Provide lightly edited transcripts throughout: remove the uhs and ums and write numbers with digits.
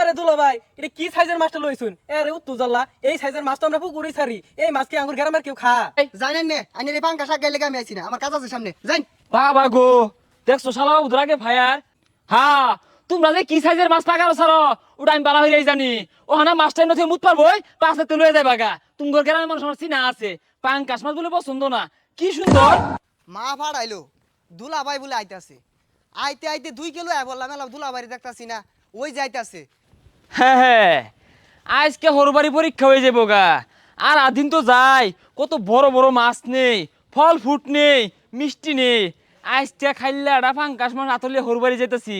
আরে দুলা ভাই এটা কি সাইজের মাছটা লইছুন? আরে উত্তু জাল্লা এই সাইজের মাছ তো আমরা পুকুরে ছাড়ি। এই মাছ কি আঙ্গুর গ্রামের কেউ খা? জানেন নে আইনের এই পাঙ্কা শাক গাইলে আমি আইছি না, আমার কাজ আছে সামনে যাই। বাবা গো দেখছো শালা বাবু আগে ফায়ার। হ্যাঁ তোমরা যে কি সাইজের মাছ পাকারো ছাড়ো ওটা আমি বালা হইয়াই জানি। ও হানা মাছটাই নথি মুত পারবই পাশে তো লয়ে যাবে গা। তুমগর গ্রামের মানুষ আমার চিনা আছে, পাঙ্কাশ মাছ বলে পছন্দ না। কি সুন্দর মা ফাড়াইলো দুলা ভাই বলে আইতাছে, আইতে আইতে 2 কিলো বললাম এলা দুলা বাড়ি দেখতাছি না, ওই যাইতাছে। হ্যাঁ হ্যাঁ আজকে হরবারি পরীক্ষা হয়ে যাবো গা। আর আদিন তো যাই কত বড় বড় মাছ নেই, ফল ফুট নেই, মিষ্টি নেই। আজকে খাইলে একটা পাঙ্কাশ মাছ আতলে হরবারি যেতেছি।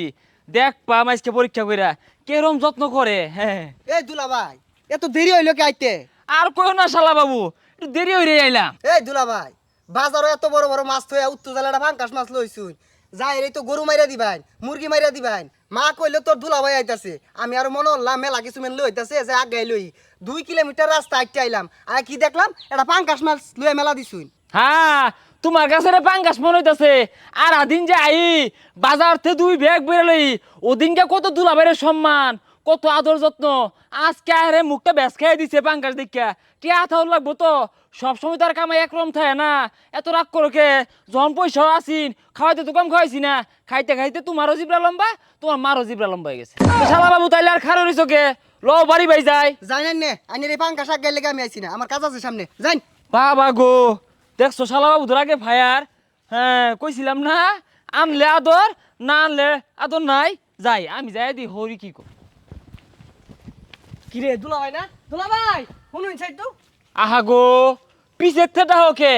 দেখ পাম আজকে পরীক্ষা কইরা কেরম যত্ন করে। হ্যাঁ এই দুলা ভাই এত দেরি হইলো কি আইতে? আর কইও না শালা বাবু, একটু দেরি হয়ে আইলাম। এই দুলা ভাই বাজারে এত বড় বড় মাছ থইয়া উত্তর জালাটা পাঙ্কাশ মাছ লইছুন, যাই এই তো গরু মাইরা দিবেন, মুরগি মাইরা দিবেন। মা কইলো তোর দুলা ভাই আইতাছে, আমি আর মনে হল্লাম মেলা কিছু মেন লইতাছে যে আগে লই 2 কিলোমিটার রাস্তা আইতে আইলাম, আর কি দেখলাম এটা পাঙ্কাশ মাছ লইয়া মেলা দিছুন। হ্যাঁ তোমার কাছে রে পাঙ্কাশ মনে হইতাছে। আর আদিন যে আই বাজার থেকে 2 ব্যাগ বেরোলই, ওদিনকে কত দুলাভাইয়ের সম্মান, কত আদর যত্ন। আজকে আরে মুখটা ব্যাস খাই দিছে পাঙ্কাশ দেখা। কে আথাও লাগবো তো, সবসময় তার কামাই একরম থাকে না। এত রাগ করো কে? যখন পয়সা আসিন খাওয়াইতে তো কম খাওয়াইছি না, খাইতে খাইতে তোমারও জিবরা লম্বা, তোমার মারও জিবরা লম্বা হয়ে গেছে। শালা বাবু তাইলে আর খারো নিছো কে? ল বাড়ি বাই যায়। জানেন নে আইনের এই পাঙ্কাশ শাক গাইলে আমি আইছি না, আমার কাজ আছে সামনে যাই। বাবা গো দেখছো শালা বাবু আগে ফায়ার। হ্যাঁ কইছিলাম না আনলে আদর, না আনলে আদর নাই। যাই আমি যাই দি হরি কি কর। কি রে দুলা ভাই না? দুলা ভাই শুনুন সাইড তো। আহা গো পিছের থেকে হোকে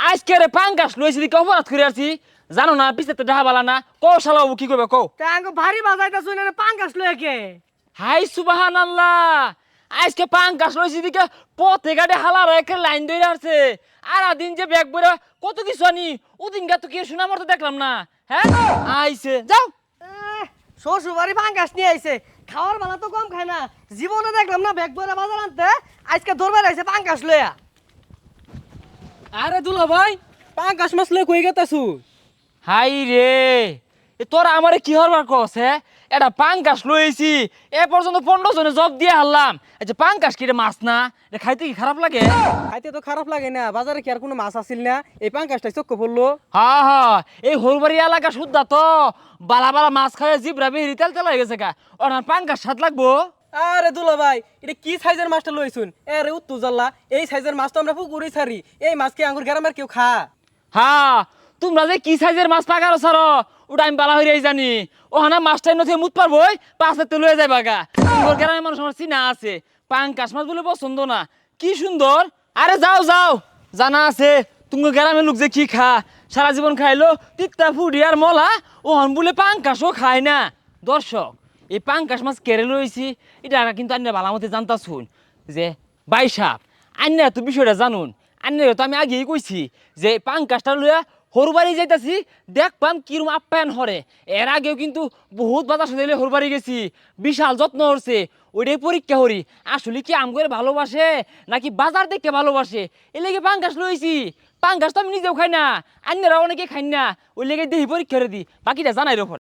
আজকে রে পাঙ্কাশ লইছি দিকে অপরাধ করে আসছি। জানো না পিছের থেকে ডাহা বালা না। কও শালা বাবু কি করবে কও। তা আঙ্গো ভারী বাজাইতাছ না পাঙ্গাস লয়ে কে? হাই সুবাহান আল্লাহ, আজকে পাঙ্কাশ লইছি দিকে পথে ঘাটে হালার একটা লাইন ধরে আসছে। আর আদিন যে ব্যাগ বইরা কত কিছু আনি, ওদিন গা তো কি শোনা মতো দেখলাম না। হ্যাঁ আইছে যাও। শ্বশুর বাড়ি পাঙ্গাস নিয়ে আইছে, খাওয়ার বেলা তো কম খায় না। জীবনে দেখলাম না ব্যাগ বইরা বাজার আনতে, আজকে ধরবার আইছে পাঙ্গাস লইয়া। আরে দুলা ভাই পাঙ্গাস মাছ লয়ে কই গেতাছু? হাই রে এ তোরা আমারে কি হরবার কস? হ্যাঁ এটা পাঙ্কাশ লইছি, এ পর্যন্ত 15 জনে জব দিয়ে হারলাম। আচ্ছা পাঙ্কাশ কি রে মাছ না? এটা খাইতে কি খারাপ লাগে? খাইতে তো খারাপ লাগে না, বাজারে কি আর কোনো মাছ আছিল না? এই পাঙ্গাসটাই চক্ক পড়লো। হ্যাঁ হ্যাঁ এই হরবাড়ি এলাকা শুদ্ধা তো বালা বালা মাছ খাওয়া জিবরা বেহরি তেল তেল হয়ে গেছে গা। ওনার পাঙ্কাশ স্বাদ লাগবো। আরে দুলা ভাই এটা কি সাইজের মাছটা লইছুন? আরে উত্তু জাল্লা এই সাইজের মাছ তো আমরা পুকুরে ছাড়ি। এই মাছ কি আঙ্গুর গ্রামের কেউ খা? হ্যাঁ তোমরা যে কি সাইজের মাছ পাকারো ছাড়ো ওটা আমি বালা হইয়াই জানি। ও হানা মাছটাই নথি মুত পারবই পাশে তো লয়ে যাবে গা। তোমার গ্রামের মানুষ আমার চিনা আছে, পাঙ্কাশ মাছ বলে পছন্দ না। কি সুন্দর। আরে যাও যাও, জানা আছে তুমি গ্রামের লোক যে কি খা, সারা জীবন খাইলো তিক্তা ফুডি আর মলা, ও হন বলে পাঙ্কাশও খায় না। দর্শক এই পাঙ্কাশ মাছ কেড়ে লইছি এটা কিন্তু আন্না ভালো মতে জানতা শুন যে বাইসাপ আন্না তো বিষয়টা জানুন। আন্না তো আমি আগেই কইছি যে পাঙ্কাশটা লইয়া হরবাড়ি যাইতাছি, দেখ পাম কিরম আপ্যায়ন হরে। এর আগেও কিন্তু বহুত বাজার সাজাইলে হরবাড়ি গেছি, বিশাল যত্ন হরছে। ওইটাই পরীক্ষা হরি আসলে কি আমগরে ভালোবাসে নাকি বাজার দেখে ভালোবাসে। এ লেগে পাঙ্কাশ লইছি। পাঙ্কাশ তো আমি নিজেও খাই না, আন্যরা অনেকে খাই না, ওই লেগে দেহি পরীক্ষা করে দি, বাকিটা জানাই রকম।